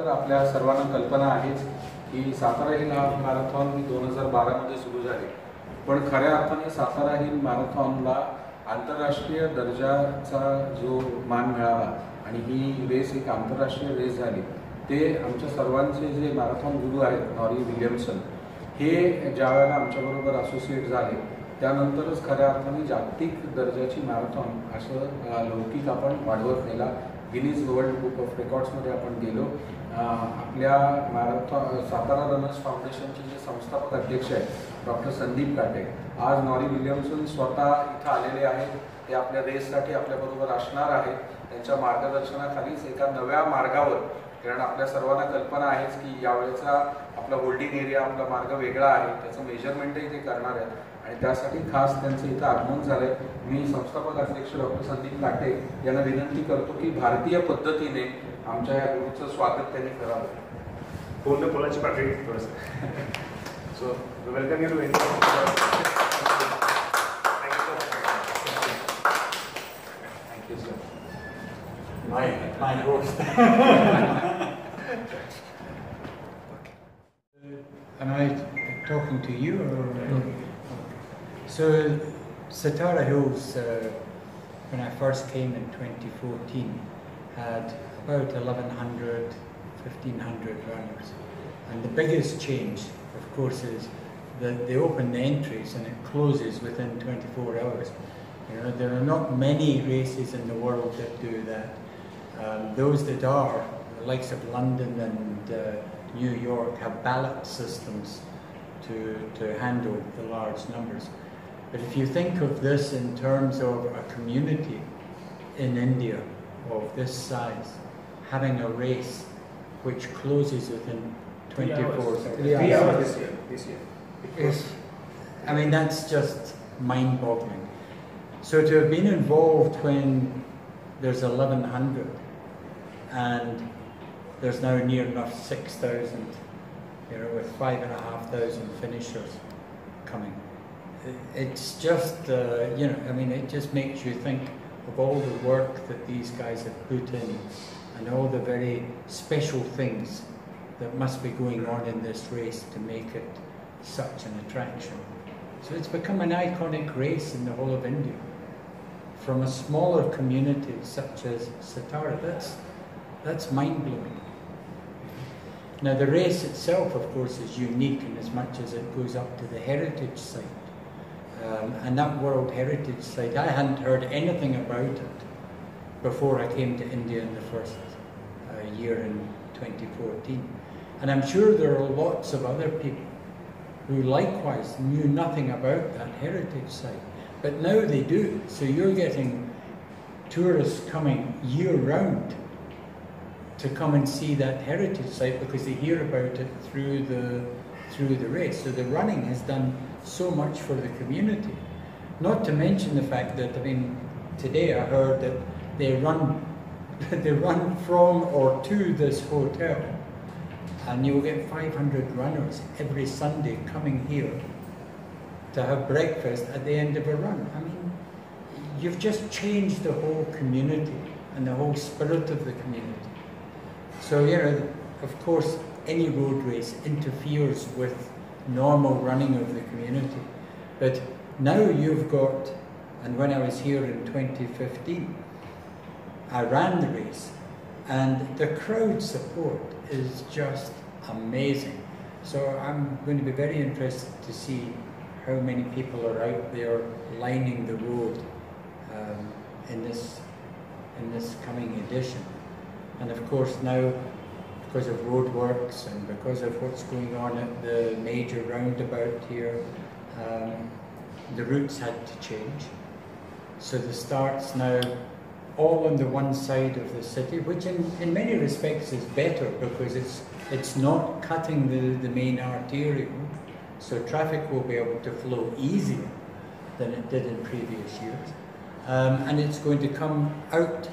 तर आपल्या सर्वांना कल्पना आहेच की सातारा हिल हाफ मॅरेथॉन 2012 मध्ये सुरू झाले, पण खऱ्या अर्थाने सातारा हिल मॅरेथॉनला आंतरराष्ट्रीय दर्जाचा जो मान मिळाला आणि ही रेस एक आंतरराष्ट्रीय रेस झाली, ते आमच्या सर्वांचे जे मॅरेथॉन गुरु आहेत नॉरी विल्यमसन हे ज्या वेळेला आमच्याबरोबर असोसिएट झाले त्यानंतरच खऱ्या अर्थाने जागतिक दर्जाची मॅरेथॉन असं लौकिक आपण वाढवत नेला. गिनीज वर्ल्ड बुक ऑफ रेकॉर्ड्समध्ये आपण गेलो. आपल्या मॅरेथॉन सातारा रनर्स फाउंडेशनचे जे संस्थापक अध्यक्ष आहेत डॉक्टर संदीप काटे आज नॉरी विल्यमसन स्वतः इथं आलेले आहेत. ते आपल्या रेससाठी आपल्याबरोबर असणार आहेत. त्यांच्या मार्गदर्शनाखालीच एका नव्या मार्गावर, कारण आपल्या सर्वांना कल्पना आहेच की यावेळेचा आपला होल्डिंग एरिया आपला मार्ग वेगळा आहे, त्याचं मेजरमेंटही ते करणार आहेत आणि त्यासाठी खास त्यांचं इथं आगमन झालंय. मी संस्थापक अध्यक्ष डॉक्टर संदीप काटे यांना विनंती करतो की भारतीय पद्धतीने आमच्या या गुरुचं स्वागत त्यांनी करावं. पूर्ण बोलायची पातळी थोडंसं. So welcome you to India. My host. Am I talking to you or? No. So, Satara Hills, when I first came in 2014, had about 1,100, 1,500 runners. And the biggest change, of course, is that they open the entries and it closes within 24 hours. You know, there are not many races in the world that do that. Those that are, the likes of London and New York, have ballot systems to handle the large numbers. But if you think of this in terms of a community in India of this size, having a race which closes within 24 hours. 3 hours this year. Yes. I mean, that's just mind-boggling. So to have been involved when there's 1,100 and there's now near enough 6,000, you know, with 5,500 finishers coming. It's just, you know, I mean, it just makes you think of all the work that these guys have put in and all the very special things that must be going on in this race to make it such an attraction. So it's become an iconic race in the whole of India. From a smaller community such as Satara, that's mind-blowing. Now the race itself, of course, is unique in as much as it goes up to the heritage site. And that World Heritage Site, I hadn't heard anything about it before I came to India in the first year in 2014. And I'm sure there are lots of other people who likewise knew nothing about that heritage site. But now they do, so you're getting tourists coming year-round to come and see that heritage site because they hear about it through the race. So the running has done so much for the community. Not to mention the fact that, I mean, today I heard that they run from or to this hotel, and you'll get 500 runners every Sunday coming here to have breakfast at the end of a run. I mean, you've just changed the whole community and the whole spirit of the community. So, you know, of course, any road race interferes with normal running of the community. But now you've got, and when I was here in 2015, I ran the race, and the crowd support is just amazing. So I'm going to be very interested to see how many people are out there lining the road in this coming edition. And of course now, because of roadworks and because of what's going on at the major roundabout here, the routes had to change. So the start's now all on the one side of the city, which in many respects is better because it's not cutting the main arterial, so traffic will be able to flow easier than it did in previous years. And it's going to come out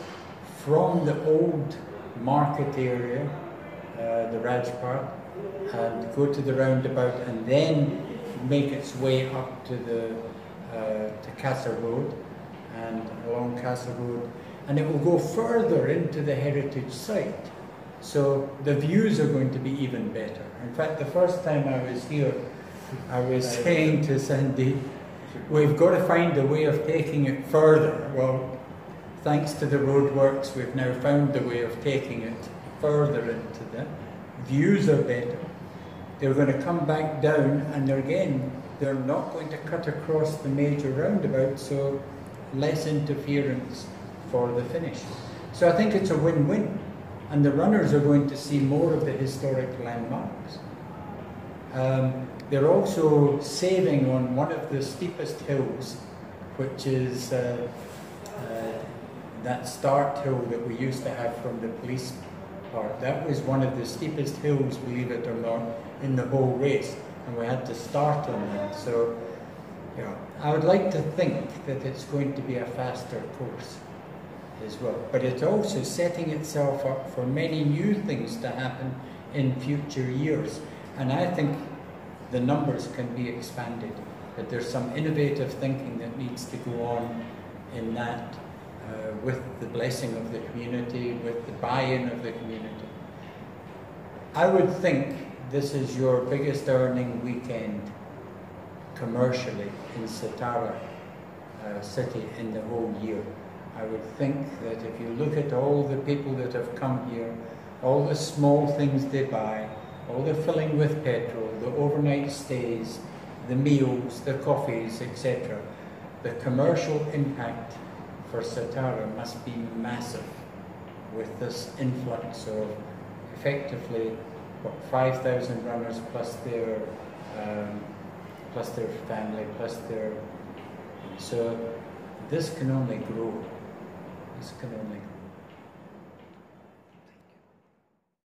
from the old market area, the Rajpath, and go to the roundabout and then make its way up to Casa Road and along Casa Road, and it will go further into the heritage site. So the views are going to be even better. In fact, the first time I was here, I was saying to Sandy, we've got to find a way of taking it further. Well, thanks to the roadworks, we've now found a way of taking it further into the views are better. They're going to come back down, and they're not going to cut across the major roundabout, so less interference for the finish. So I think it's a win-win, and the runners are going to see more of the historic landmarks. They're also saving on one of the steepest hills, which is that start hill that we used to have from the police park. That was one of the steepest hills, believe it or not, in the whole race, and we had to start on that. So, yeah, I would like to think that it's going to be a faster course as well. But it's also setting itself up for many new things to happen in future years. And I think the numbers can be expanded, that there's some innovative thinking that needs to go on in that with the blessing of the community, with the buy-in of the community. I would think this is your biggest earning weekend commercially in Satara city in the whole year. I would think that if you look at all the people that have come here, all the small things they buy, all the filling with petrol, the overnight stays, the meals, the coffees, etc., the commercial impact for Satara must be massive with this influx of effectively, what, 5,000 runners plus their family, plus their... So this can only grow. This can only grow.